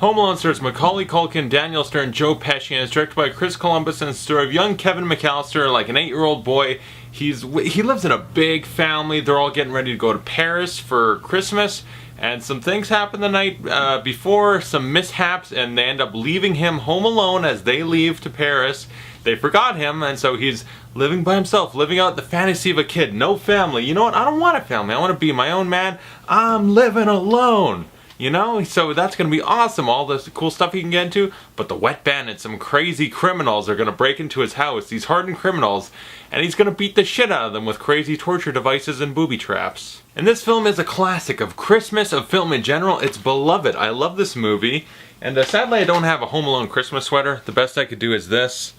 Home Alone stars Macaulay Culkin, Daniel Stern, Joe Pesci, and is directed by Chris Columbus, and it's the story of young Kevin McAllister, like an 8-year-old boy. He lives in a big family. They're all getting ready to go to Paris for Christmas, and some things happen the night before, some mishaps, and they end up leaving him home alone as they leave to Paris. They forgot him, and so he's living by himself, living out the fantasy of a kid. No family. You know what? I don't want a family. I want to be my own man. I'm living alone. You know, so that's going to be awesome, all this cool stuff he can get into, but the wet bandits, some crazy criminals are going to break into his house, these hardened criminals, and he's going to beat the shit out of them with crazy torture devices and booby traps. And this film is a classic of Christmas, of film in general. It's beloved. I love this movie, and sadly I don't have a Home Alone Christmas sweater. The best I could do is this.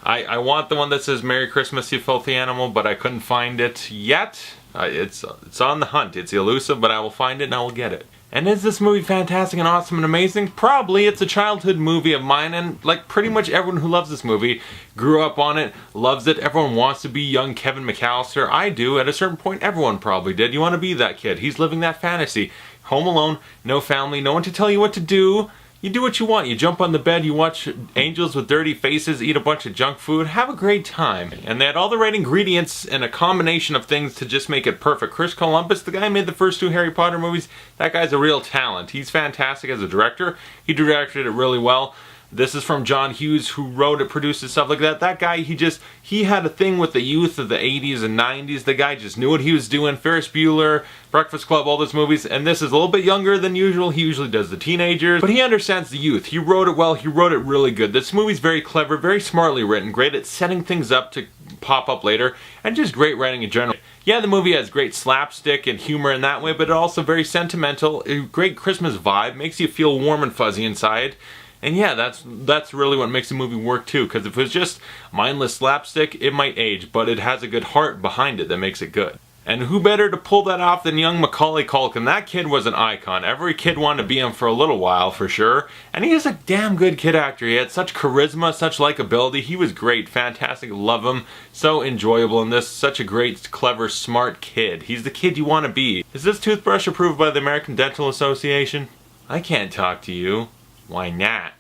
I want the one that says Merry Christmas, you filthy animal, but I couldn't find it yet. It's on the hunt. It's elusive, but I will find it and I will get it. And is this movie fantastic and awesome and amazing? Probably. It's a childhood movie of mine, and like pretty much everyone who loves this movie grew up on it, loves it. Everyone wants to be young Kevin McAllister. I do. At a certain point, everyone probably did. You want to be that kid. He's living that fantasy. Home alone, no family, no one to tell you what to do. You do what you want. You jump on the bed, you watch angels with dirty faces, eat a bunch of junk food, have a great time. And they had all the right ingredients and a combination of things to just make it perfect. Chris Columbus, the guy who made the first 2 Harry Potter movies, that guy's a real talent. He's fantastic as a director. He directed it really well. This is from John Hughes, who wrote it, produced it, stuff like that. That guy, he had a thing with the youth of the 80s and 90s. The guy just knew what he was doing. Ferris Bueller, Breakfast Club, all those movies. And this is a little bit younger than usual. He usually does the teenagers. But he understands the youth. He wrote it well. He wrote it really good. This movie's very clever, very smartly written. Great at setting things up to pop up later. And just great writing in general. Yeah, the movie has great slapstick and humor in that way, but also very sentimental. A great Christmas vibe. Makes you feel warm and fuzzy inside. And yeah, that's really what makes the movie work too, because if it was just mindless slapstick, it might age, but it has a good heart behind it that makes it good. And who better to pull that off than young Macaulay Culkin? That kid was an icon. Every kid wanted to be him for a little while, for sure. And he is a damn good kid actor. He had such charisma, such likability. He was great, fantastic, love him. So enjoyable in this. Such a great, clever, smart kid. He's the kid you want to be. Is this toothbrush approved by the American Dental Association? I can't talk to you. Why not?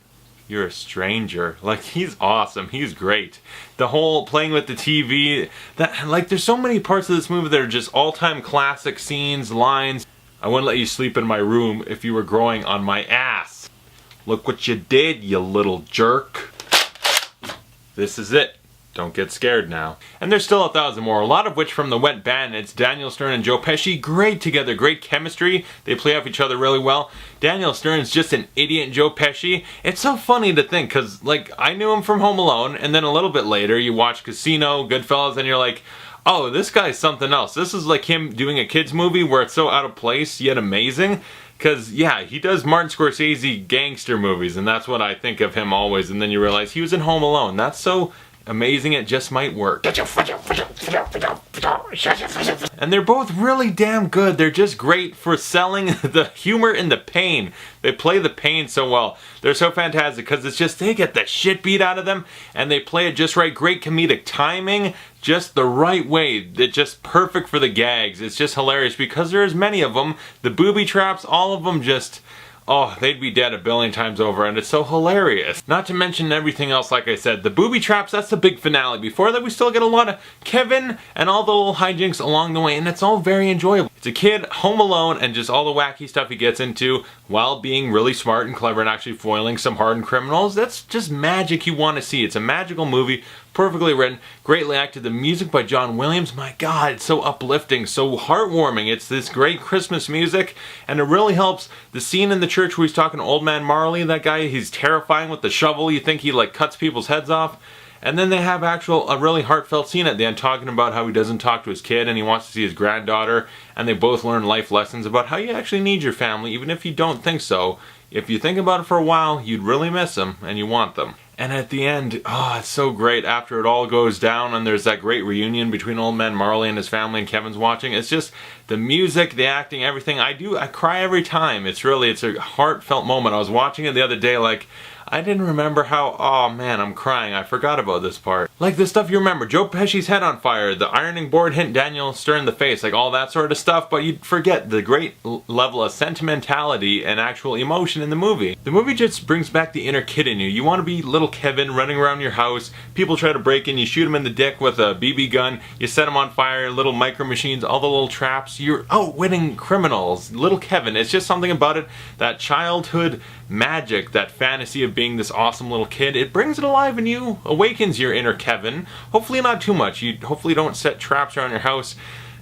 You're a stranger. Like, he's awesome. He's great. The whole playing with the TV, there's so many parts of this movie that are just all-time classic scenes, lines. I wouldn't let you sleep in my room if you were growing on my ass. Look what you did, you little jerk. This is it. Don't get scared now. And there's still 1,000 more, a lot of which from the Wet Bandits. Daniel Stern and Joe Pesci, great together, great chemistry. They play off each other really well. Daniel Stern's just an idiot, Joe Pesci. It's so funny to think, because, like, I knew him from Home Alone, and then a little bit later you watch Casino, Goodfellas, and you're like, oh, this guy's something else. This is like him doing a kid's movie where it's so out of place, yet amazing. Because, yeah, he does Martin Scorsese gangster movies, and that's what I think of him always. And then you realize he was in Home Alone. That's so amazing, it just might work. And they're both really damn good. They're just great for selling the humor and the pain. They play the pain so well. They're so fantastic because it's just, they get the shit beat out of them and they play it just right. Great comedic timing, just the right way. It's just perfect for the gags. It's just hilarious because there's many of them. The booby traps, all of them just, oh, they'd be dead a billion times over, and it's so hilarious. Not to mention everything else, like I said. The booby traps, that's the big finale. Before that, we still get a lot of Kevin and all the little hijinks along the way, and it's all very enjoyable. It's a kid home alone and just all the wacky stuff he gets into while being really smart and clever and actually foiling some hardened criminals. That's just magic you want to see. It's a magical movie, perfectly written, greatly acted. The music by John Williams, my God, it's so uplifting, so heartwarming. It's this great Christmas music, and it really helps. The scene in the church where he's talking to Old Man Marley, that guy, he's terrifying with the shovel. You think he like cuts people's heads off. And then they have a really heartfelt scene at the end talking about how he doesn't talk to his kid and he wants to see his granddaughter, and they both learn life lessons about how you actually need your family, even if you don't think so. If you think about it for a while, you'd really miss them and you want them. And at the end, oh, it's so great after it all goes down and there's that great reunion between Old Man Marley and his family and Kevin's watching. It's just The music, the acting, everything. I cry every time. It's a heartfelt moment. I was watching it the other day, like, I didn't remember how, oh man, I'm crying. I forgot about this part. Like the stuff you remember, Joe Pesci's head on fire, the ironing board hit Daniel Stern in the face, like all that sort of stuff, but you'd forget the great level of sentimentality and actual emotion in the movie. The movie just brings back the inner kid in you. You want to be little Kevin running around your house, people try to break in, you shoot him in the dick with a BB gun, you set him on fire, little micro machines, all the little traps, you're outwitting criminals. Little Kevin, it's just something about it, that childhood magic, that fantasy of being this awesome little kid, it brings it alive in you, awakens your inner Kevin. Hopefully not too much. You hopefully don't set traps around your house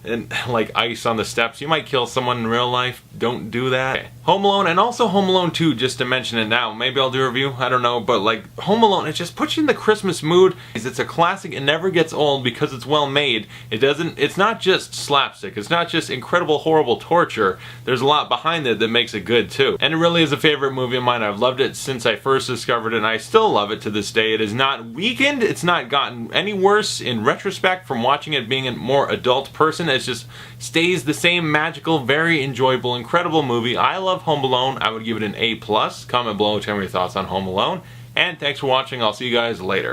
and like ice on the steps. You might kill someone in real life. Don't do that. Okay. Home Alone, and also Home Alone 2, just to mention it now. Maybe I'll do a review, I don't know, but like Home Alone, it just puts you in the Christmas mood. It's a classic, it never gets old because it's well made. It's not just slapstick, it's not just incredible, horrible torture. There's a lot behind it that makes it good too. And it really is a favorite movie of mine. I've loved it since I first discovered it, and I still love it to this day. It is not weakened, it's not gotten any worse in retrospect from watching it being a more adult person. It just stays the same magical, very enjoyable, incredible movie. I love Home Alone. I would give it an A+. Comment below, tell me your thoughts on Home Alone. And thanks for watching. I'll see you guys later.